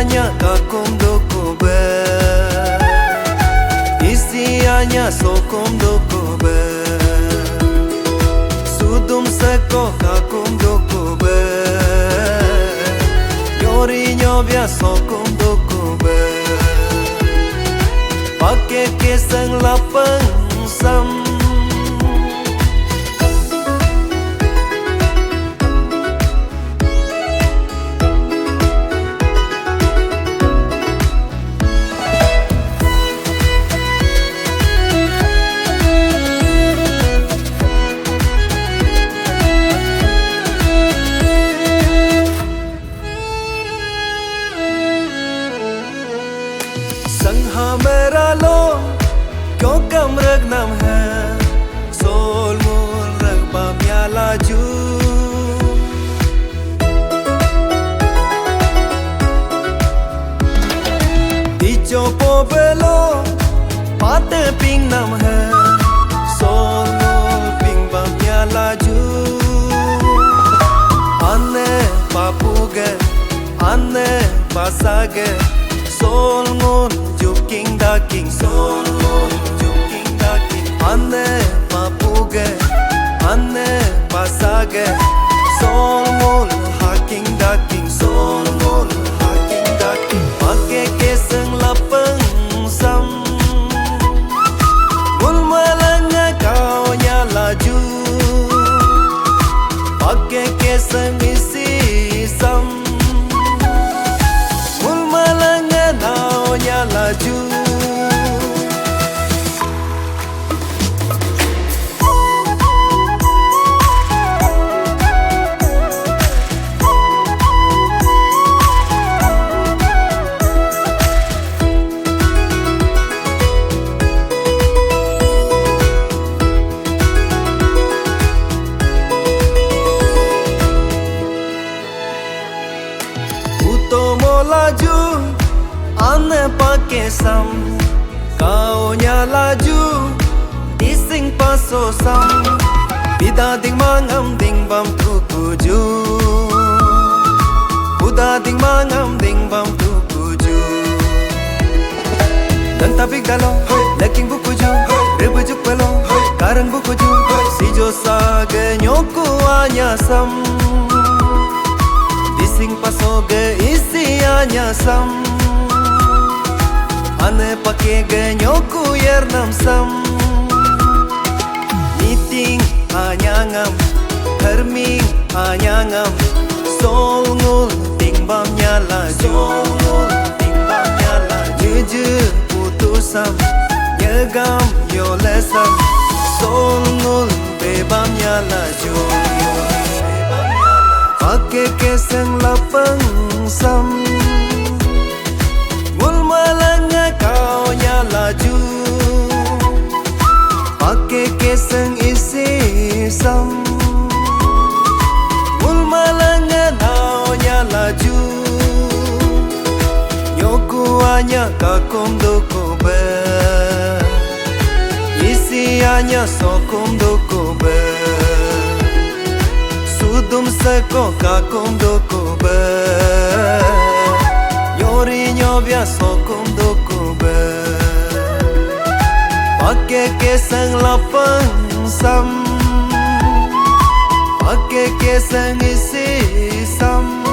hanya kakum doko be, isi hanya sokum doko be, sudum seko kakum doko be, yori nyobya sokum doko be, pakke kessang lapang sam. संहा मेरा लो क्यों कम रग नाम है सोल मूल रग बाम्या लाजू दिचो पो बेलो पाते पिंग नाम है सोल मूल पिंग बाम्या लाजू अन्ने पापुगे अन्ने पासागे Sol ngon juking daking sol ngon juking daking anne papuge anne pasage sol ngon haking daking sol ngon haking daking pakke kessang lapang sam mul malanga kau nya laju pakke kessang isi sam laju utomo laju ane pakke sam kau nya laju ising paso sam bida ding mangam ding bam kukuju buda ding mangam ding bam kukuju dan tabik dalo leking bukuju rebujuk pelo karang bukuju si jo sage nyoku anya sam ising paso ge isi anya sam ane pakke genyoku yernam sam meeting anyangam herming anyangam sol ngul tingbam nyala sol ngul tingbam nyala juju putusam nyegam yolesam sol ngul bebam nyala jo pakke kessang lapang sam kau nya laju pakke kessang isi sam mul malanga kau nya laju nyoku hanya kakum doko be isi hanya sokum doko be sudum seko kakum doko be yori nyobya sokum doko be pakke kessang lapang sam pakke kessang isi sam